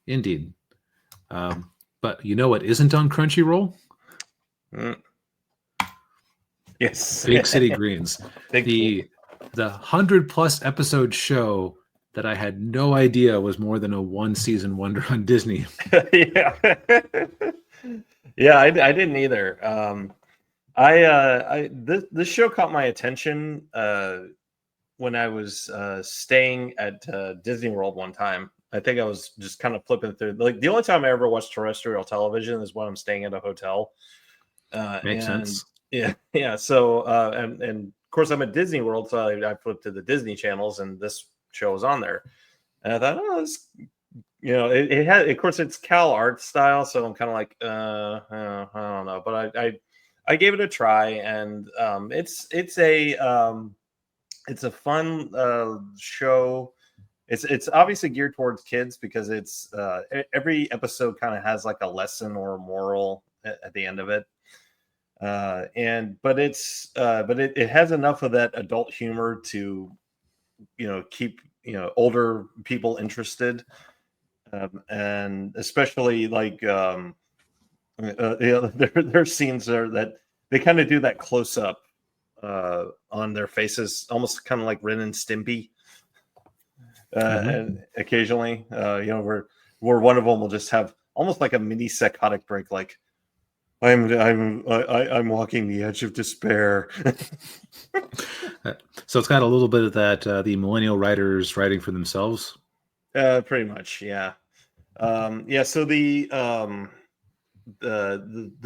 Indeed. But you know what isn't on Crunchyroll? Yes. Big City Greens. The 100+ episode show that I had no idea was more than a 1-season wonder on Disney. Yeah. Yeah, I didn't either. This show caught my attention when I was staying at Disney World one time. I think I was just kind of flipping through. Like the only time I ever watched terrestrial television is when I'm staying at a hotel. Makes sense. Yeah. So and of course I'm at Disney World, so I flipped to the Disney channels, and this show was on there. And I thought, oh, this, it had, of course, it's Cal art style, so I'm kind of like, I don't know, but I gave it a try, and it's a fun show. It's obviously geared towards kids because it's every episode kind of has like a lesson or a moral at the end of it. But it has enough of that adult humor to keep older people interested, and especially like there are scenes there that they kind of do that close up on their faces, almost kind of like Ren and Stimpy. And occasionally, where one of them will just have almost like a mini psychotic break, like I'm walking the edge of despair. So it's got a little bit of that the millennial writers writing for themselves. Pretty much, yeah. So the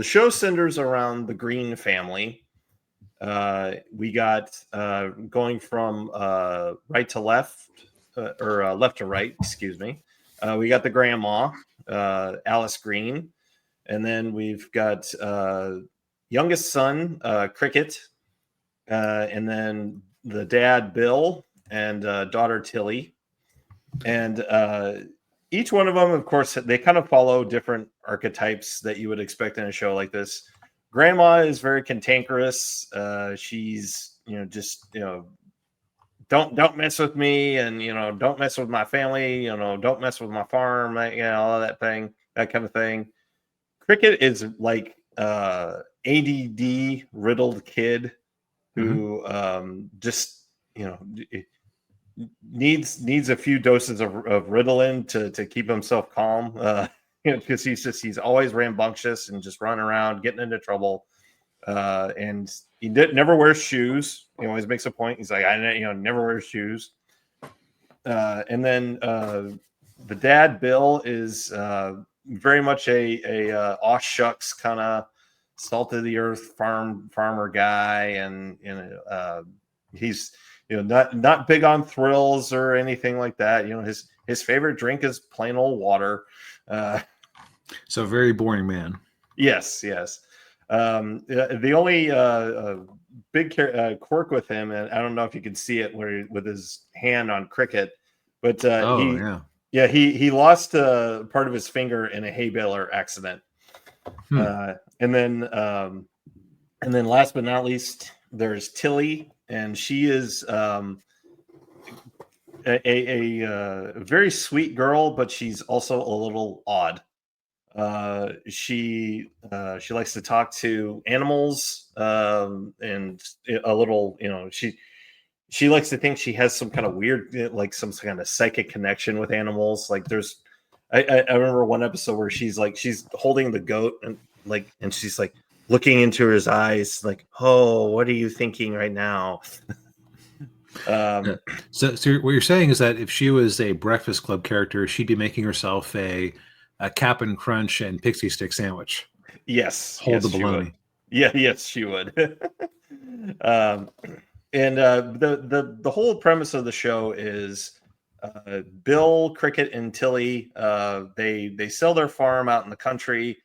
show centers around the Green family. We got going from right to left, or left to right, excuse me. We got the grandma, Alice Green, and then we've got youngest son, Cricket, and then the dad, Bill, and daughter, Tilly. And each one of them, of course, they kind of follow different archetypes that you would expect in a show like this. Grandma is very cantankerous. She's, don't mess with me, and don't mess with my family. Don't mess with my farm. All that kind of thing. Cricket is like ADD riddled kid who just needs a few doses of Ritalin to keep himself calm. Because he's always rambunctious and just running around, getting into trouble. And he never wears shoes. He always makes a point. He's like, I never wear shoes. And then the dad, Bill, is very much a aw shucks kind of salt of the earth farmer guy, and he's not big on thrills or anything like that. His favorite drink is plain old water. So very boring man. Yes. The only big quirk with him, and I don't know if you can see it with his hand on Cricket, but he lost part of his finger in a hay baler accident. And then last but not least, there's Tilly, and she is a very sweet girl, but she's also a little odd. She likes to talk to animals, and a little, she likes to think she has some kind of weird, like some kind of psychic connection with animals. Like I remember one episode where she's holding the goat, and she's like looking into his eyes, like, oh, what are you thinking right now? So what you're saying is that if she was a Breakfast Club character, she'd be making herself a Cap'n Crunch and Pixie Stick sandwich. Yes. Hold the bologna. Yes, she would. And the whole premise of the show is Bill, Cricket, and Tilly. They sell their farm out in the country,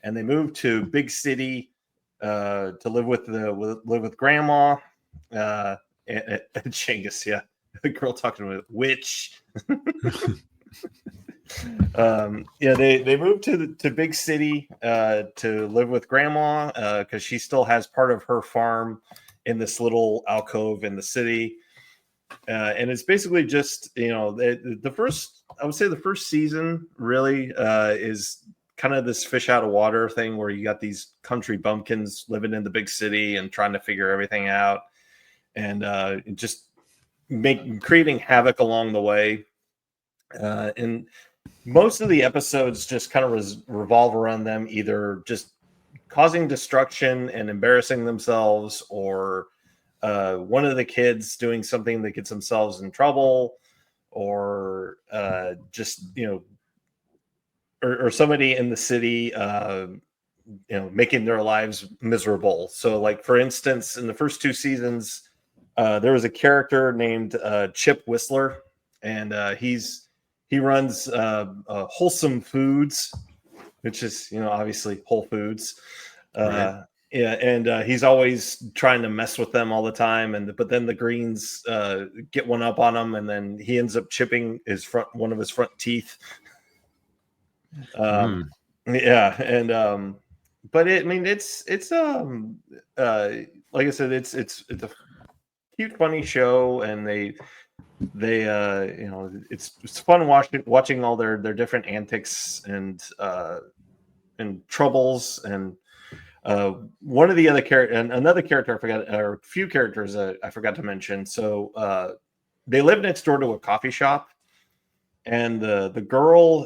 and they move to big city to live with grandma. And Genghis, yeah, the girl talking to a witch. They moved to big city to live with grandma because she still has part of her farm in this little alcove in the city. And it's basically just, the first, I would say the first season really is kind of this fish out of water thing where you got these country bumpkins living in the big city and trying to figure everything out, and just creating havoc along the way. And most of the episodes just kind of revolve around them either just causing destruction and embarrassing themselves, or one of the kids doing something that gets themselves in trouble, or just or somebody in the city making their lives miserable. So, like, for instance, in the first two seasons, there was a character named Chip Whistler, and he runs Wholesome Foods, which is obviously Whole Foods. Right. Yeah, and he's always trying to mess with them all the time, but then the Greens get one up on him, and then he ends up chipping one of his front teeth. Yeah, and but it's like I said, it's a cute, funny show, and they it's fun watching all their different antics and troubles. And one of the other another character I forgot, or a few characters I forgot to mention. So they live next door to a coffee shop, and the girl,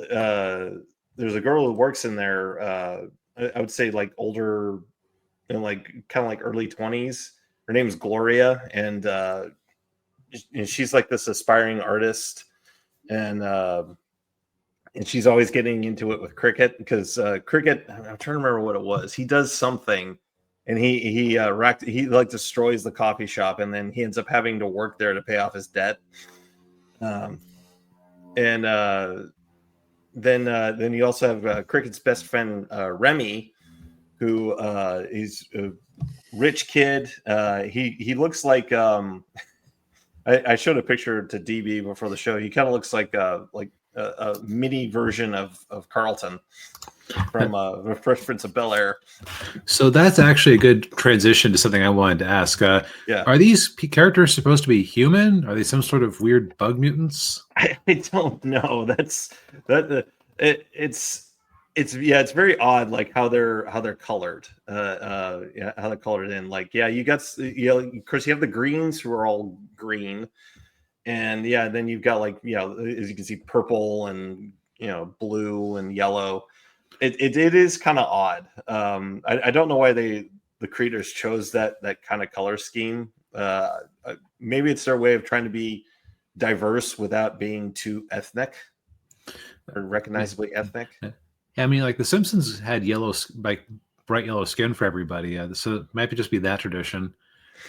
there's a girl who works in there. I would say like older, like kind of like early 20s. Her name's Gloria, and she's like this aspiring artist, and she's always getting into it with Cricket, because Cricket, I'm trying to remember what it was. He does something, and he like destroys the coffee shop, and then he ends up having to work there to pay off his debt. And then you also have Cricket's best friend Remy, who is a rich kid. He looks like I showed a picture to DB before the show. He kind of looks like a mini version of Carlton from the Fresh Prince of Bel-Air. So that's actually a good transition to something I wanted to ask. Yeah. Are these characters supposed to be human? Are they some sort of weird bug mutants? I don't know. It's very odd, like how they're colored. How they're colored in. Like, yeah, of course you have the Greens, who are all green. And yeah, then you've got, like, as you can see, purple and blue and yellow. It is kind of odd. I don't know why the creators chose that kind of color scheme. Maybe it's their way of trying to be diverse without being too ethnic or recognizably ethnic. I mean, like The Simpsons had bright yellow skin for everybody. So it might just be that tradition.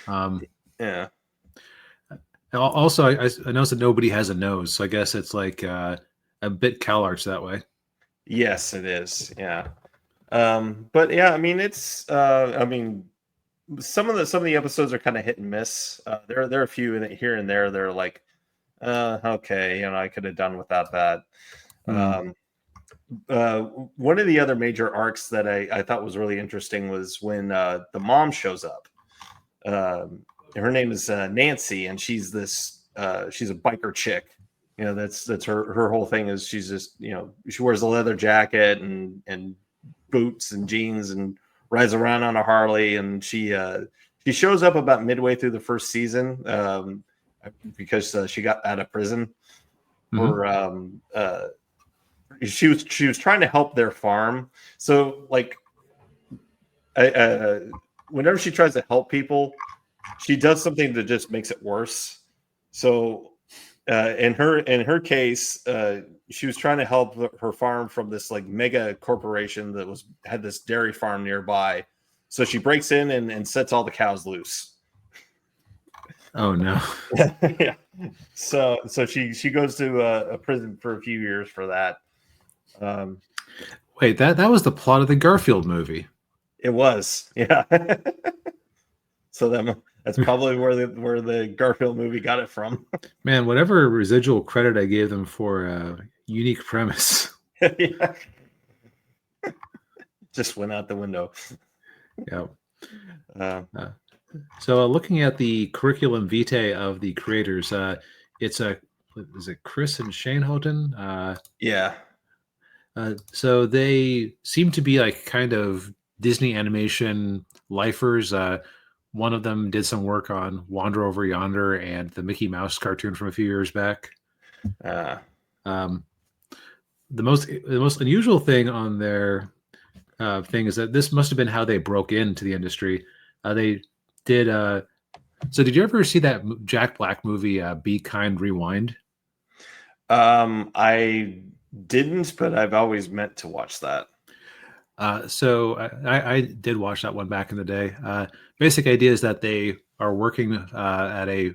Yeah. Also, I noticed that nobody has a nose, so I guess it's like a bit CalArts that way. Yes, it is. Yeah. But yeah, I mean, it's some of the episodes are kind of hit and miss. There are a few here and there that are like, okay, I could have done without that. One of the other major arcs that I thought was really interesting was when the mom shows up. Her name is Nancy, and she's a biker chick. That's her whole thing is she's just, she wears a leather jacket and boots and jeans and rides around on a Harley. And she shows up about midway through the first season because she got out of prison for she was trying to help their farm. So, like, whenever she tries to help people, she does something that just makes it worse. So in her case, she was trying to help her farm from this like mega corporation that had this dairy farm nearby. So she breaks in and sets all the cows loose. Oh no. Yeah. So she goes to a prison for a few years for that. Wait, that was the plot of the Garfield movie. It was, yeah. So that's probably where the Garfield movie got it from. Man, whatever residual credit I gave them for a unique premise. Yeah. Just went out the window. Yeah. So looking at the curriculum vitae of the creators, it's a is it Chris and Shane Houghton? Yeah. So they seem to be like kind of Disney animation lifers. One of them did some work on Wander Over Yonder and the Mickey Mouse cartoon from a few years back. Uh, Um, the most unusual thing on their thing is that this must have been how they broke into the industry. They did. So did you ever see that Jack Black movie, Be Kind, Rewind? I didn't, but I've always meant to watch that. So I did watch that one back in the day. Basic idea is that they are working at a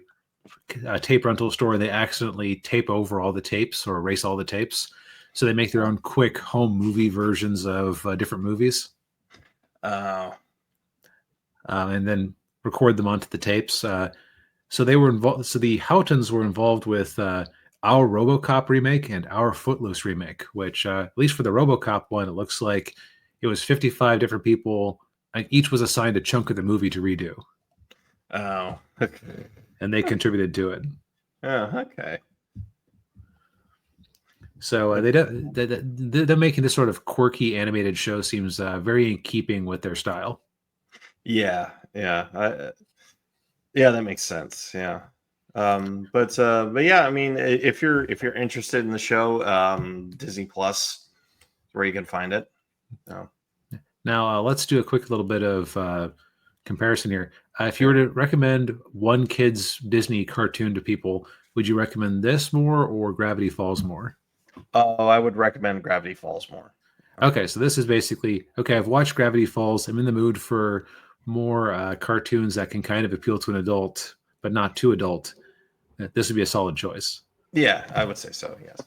tape rental store and they accidentally tape over all the tapes or erase all the tapes. So they make their own quick home movie versions of different movies and then record them onto the tapes. So they were involved. So the Houghtons were involved with our RoboCop remake and our Footloose remake, which at least for the RoboCop one, it looks like it was 55 different people, and each was assigned a chunk of the movie to redo. Oh, okay. And they contributed to it. Oh, okay. So they're making this sort of quirky animated show seems very in keeping with their style. Yeah, yeah, yeah. That makes sense. Yeah, but yeah. I mean, if you're interested in the show, Disney Plus, is where you can find it. Oh. Now let's do a quick little bit of comparison here. If you were to recommend one kid's Disney cartoon to people, would you recommend this more or Gravity Falls more? Oh, I would recommend Gravity Falls more. Okay, so this is basically okay. I've watched Gravity Falls. I'm in the mood for more cartoons that can kind of appeal to an adult, but not too adult. This would be a solid choice. Yeah, I would say so. Yes.